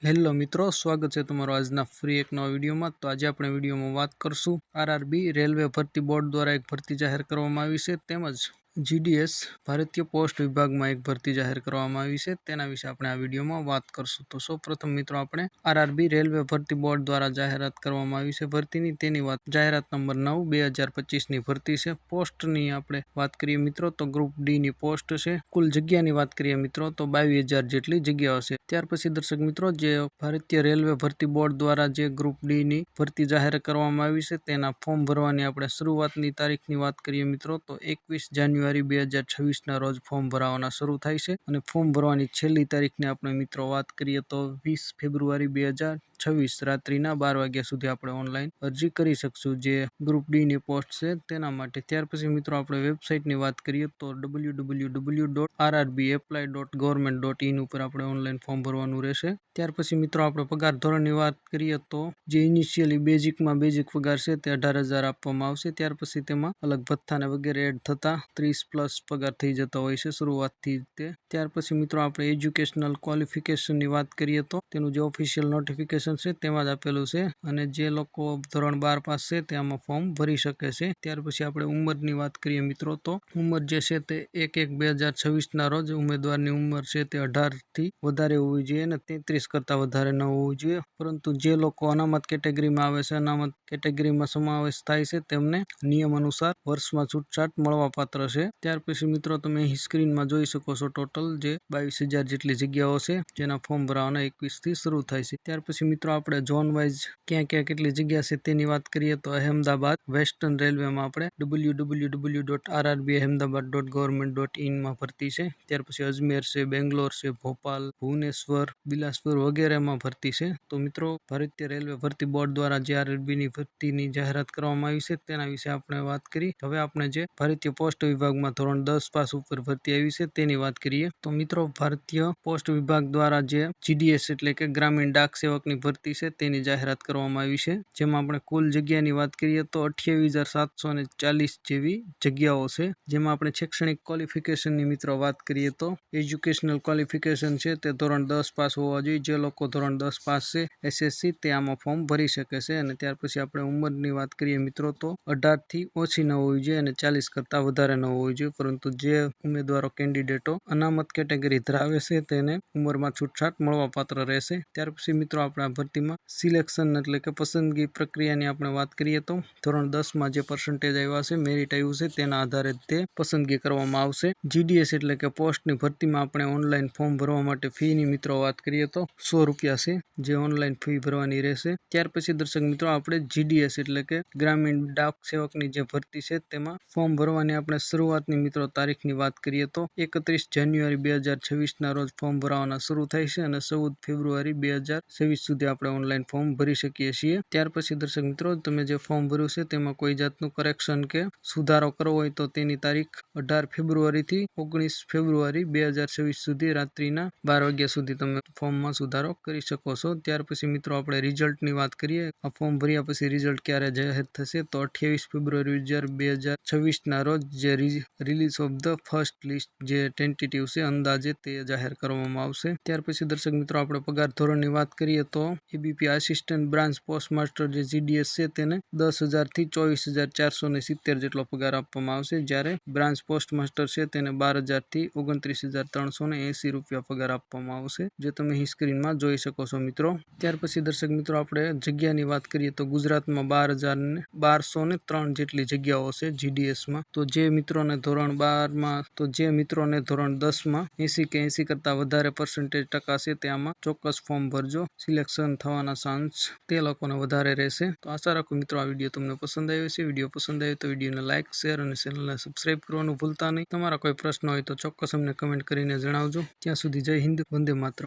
Hello મિત્રો, સ્વાગત છે તમારું આજના ફ્રી એક નવા વિડીયોમાં। તો આજે આપણે વિડીયોમાં વાત કરશું આરઆરબી રેલવે ભરતી બોર્ડ દ્વારા એક ભરતી જાહેર કરવામાં આવી છે, તેમજ જીડીએસ ભારતીય પોસ્ટ વિભાગમાં એક ભરતી જાહેર કરવામાં આવી છે, તેના વિશે આપણે આ વિડીયોમાં વાત કરશું। તો સૌપ્રથમ મિત્રો આપણે આરઆરબી રેલવે ભરતી બોર્ડ દ્વારા જાહેરાત કરવામાં આવી છે ભરતીની, તેની વાત જાહેરાત નંબર 9/2025 ભરતી છે। પોસ્ટની આપણે વાત કરીએ મિત્રો તો ગ્રુપ ડી ની પોસ્ટ છે। કુલ જગ્યાની વાત કરીએ મિત્રો તો 22,000 જેટલી જગ્યાઓ છે। ત્યાર પછી દર્શક મિત્રો, જે ભારતીય રેલવે ભરતી બોર્ડ દ્વારા જે ગ્રુપ ડી ની ભરતી જાહેર કરવામાં આવી છે, તેના ફોર્મ ભરવાની આપણે શરૂઆતની તારીખની વાત કરીએ મિત્રો તો 21 જાન્યુઆરી 2026 ના રોજ ફોર્મ ભરવાના શરૂ થાય છે, અને ફોર્મ ભરવાની છેલ્લી તારીખની આપણે મિત્રો વાત કરીએ તો 20 ફેબ્રુઆરી 2026 રાત્રિના 12 વાગ્યા સુધી આપણે ઓનલાઈન અરજી કરી શકશું, જે ગ્રુપ ડી ની પોસ્ટ છે તેના માટે। ત્યાર પછી મિત્રો આપણે વેબસાઇટની વાત કરીએ તો www.rrbapply.government.in ઉપર આપણે ઓનલાઈન ફોર્મ ભરવાનું રહેશે। ત્યાર પછી મિત્રો આપણે પગાર ધોરણની વાત કરીએ તો જે ઇનિશિયલી બેઝિકમાં બેઝિક પગાર છે તે 18,000 આપવામાં આવશે। ત્યાર પછી તેમાં અલગ ભથ્થા ને વગેરે એડ થતા 30+ પગાર થઈ જતો હોય છે શરૂઆતથી તે। ત્યાર પછી મિત્રો આપણે એજ્યુકેશનલ ક્વોલિફિકેશનની વાત કરીએ તો તેનું જે ઓફિશિયલ નોટિફિકેશન છે તેમાં જ આપેલું છે, અને જે લોકો ધોરણ 12 પાસ છે તે આમાં ફોર્મ ભરી શકે છે। ત્યાર પછી આપણે ઉંમરની વાત કરીએ મિત્રો તો ઉંમર જે છે તે 1/1/2026 ના રોજ ઉમેદવારની ઉંમર છે તે 18 થી વધારે હોવી જોઈએ અને 33 કરતા વધારે ન હોવું જોઈએ, પરંતુ જે લોકો અનામત કેટેગરીમાં આવે છે, અનામત કેટેગરીમાં સમાવેશ થાય છે, તેમને નિયમ અનુસાર વર્ષમાં છૂટછાટ મળવા પાત્ર છે। ત્યાર પછી મિત્રો તમે અહીં સ્ક્રીનમાં જોઈ શકો છો ટોટલ જે 22,000 જેટલી જગ્યાઓ છે, જેના ફોર્મ ભરવાના 21 થી શરૂ થાય છે। ત્યાર પછી મિત્રો આપણે ઝોન વાઇઝ ક્યાં ક્યાં કેટલી જગ્યા છે તેની વાત કરીએ તો અહેમદાબાદ વેસ્ટર્ન રેલવેમાં આપણે www.rrbahemdabad.government.in માં ભરતી છે। ત્યાર પછી અજમેર છે, બેંગ્લોર છે, ભોપાલ, ભુવનેશ્વર, બિલાસપુર વગેરેમાં ભરતી છે। તો મિત્રો ભારતીય રેલવે ભરતી બોર્ડ દ્વારા જે આરઆરબી ની ભરતીની જાહેરાત કરવામાં આવી છે તેના વિશે આપણે વાત કરી। હવે આપણે જે ભારતીય પોસ્ટ વિભાગમાં ધોરણ 10 પાસ ઉપર ભરતી આવી છે તેની વાત કરીએ તો મિત્રો ભારતીય પોસ્ટ વિભાગ દ્વારા જે જીડીએસ એટલે કે ગ્રામીણ ડાક સેવકની ભરતી છે તેની જાહેરાત કરવામાં આવી છે, જેમાં આપણે કુલ જગ્યાની વાત કરીએ તો 28,740 જેવી જગ્યાઓ છે। જેમાં આપણે શૈક્ષણિક ક્વોલિફિકેશનની મિત્રો વાત કરીએ તો એજ્યુકેશનલ ક્વોલિફિકેશન છે તે ધોરણ 10 પાસ હોવા જોઈએ। જે લોકો ધોરણ 10 પાસ છે એસએસસી તે આમાં ફોર્મ ભરી શકે છે। અને ત્યાર પછી આપણે ઉંમરની વાત કરીએ મિત્રો તો 18 થી ઓછી ન હોવી જોઈએ અને 40 કરતા વધારે ન હોવી જોઈએ, પરંતુ જે ઉમેદવારો કેન્ડિડેટો અનામત કેટેગરી ધરાવે છે તેને ઉંમરમાં છૂટછાટ મળવા પાત્ર રહેશે। ત્યાર પછી મિત્રો આપણે આ ભરતીમાં સિલેક્શન એટલે કે પસંદગી પ્રક્રિયાની આપણે વાત કરીએ તો ધોરણ 10 માં જે પર્સન્ટેજ આવ્યા છે, મેરિટ આવ્યું છે, તેના આધારે તે પસંદગી કરવામાં આવશે। જીડીએસ એટલે કે પોસ્ટની ભરતીમાં આપણે ઓનલાઈન ફોર્મ ભરવા માટે ફીની મિત્રો વાત કરીએ તો 100 રૂપિયા છે, જે ઓનલાઈન ફી ભરવાની રહેશે। ત્યાર પછી દર્શક મિત્રો આપણે જીડીએસ એટલે કે ગ્રામીણ ડાક સેવકની જે ભરતી છે તેમાં ફોર્મ ભરવાની આપણે શરૂઆતની મિત્રો તારીખની વાત કરીએ તો 31 જાન્યુઆરી 2026 ના રોજ ફોર્મ ભરવાના શરૂ થાય છે, અને 14 ફેબ્રુઆરી 2026 સુધી આપણે ઓનલાઈન ફોર્મ ભરી શકીએ છીએ। ત્યાર પછી દર્શક મિત્રો તમે જે ફોર્મ ભર્યું છે તેમાં કોઈ જાતનું કરેક્શન કે સુધારો કરવો હોય તો તેની તારીખ 18 ફેબ્રુઆરી થી 19 ફેબ્રુઆરી 2026 સુધી રાત્રિના 12 વાગ્યા સુધી તમે ફોર્મમાં સુધારો કરી શકો છો। ત્યાર પછી મિત્રો આપણે રિઝલ્ટની વાત કરીએ, આ ફોર્મ ભર્યા પછી રિઝલ્ટ ક્યારે જાહેર થશે તો 28 ફેબ્રુઆરી 2026 ના રોજ જે release of the first list જે ટેન્ટેટિવ છે અંદાજે તે જાહેર કરવામાં આવશે। ત્યાર પછી દર્શક મિત્રો આપણે પગાર ધોરણની વાત કરીએ તો એબીપી આસિસ્ટન્ટ બ્રાન્ચ પોસ્ટમાસ્ટર જે જીડીએસ છે તેને 10,000 થી 24,470 જેટલો પગાર આપવામાં આવશે, જ્યારે બ્રાન્ચ પોસ્ટમાસ્ટર છે તેને 12,000 થી 29,380 રૂપિયા પગાર આપવામાં આવશે, જે તમે અહીં સ્ક્રીનમાં જોઈ શકો છો મિત્રો। ત્યાર પછી દર્શક મિત્રો આપણે જગ્યાની વાત કરીએ તો ગુજરાતમાં 12,203 જેટલી જગ્યાઓ છે જીડીએસમાં। તો જે મિત્રોને ધોરણ 10માં 80 કે 80 કરતા વધારે પર્સન્ટેજ ટકા છે તે આમાં ચોક્કસ ફોર્મ ભરજો, સિલેક્શન થવાના ચાન્સ તે લોકોને વધારે રહેશે। તો આશા રાખું મિત્રો આ વિડીયો તમને પસંદ આવ્યો છે। વિડીયો પસંદ આવ્યો તો વિડીયોને લાઇક, શેર અને ચેનલને સબસ્ક્રાઇબ કરવાનું ભૂલતા નહીં। તમારા કોઈ પ્રશ્ન હોય તો ચોક્કસ અમને કમેન્ટ કરીને જણાવજો। ત્યાં સુધી જય હિન્દ, વંદે માતરમ।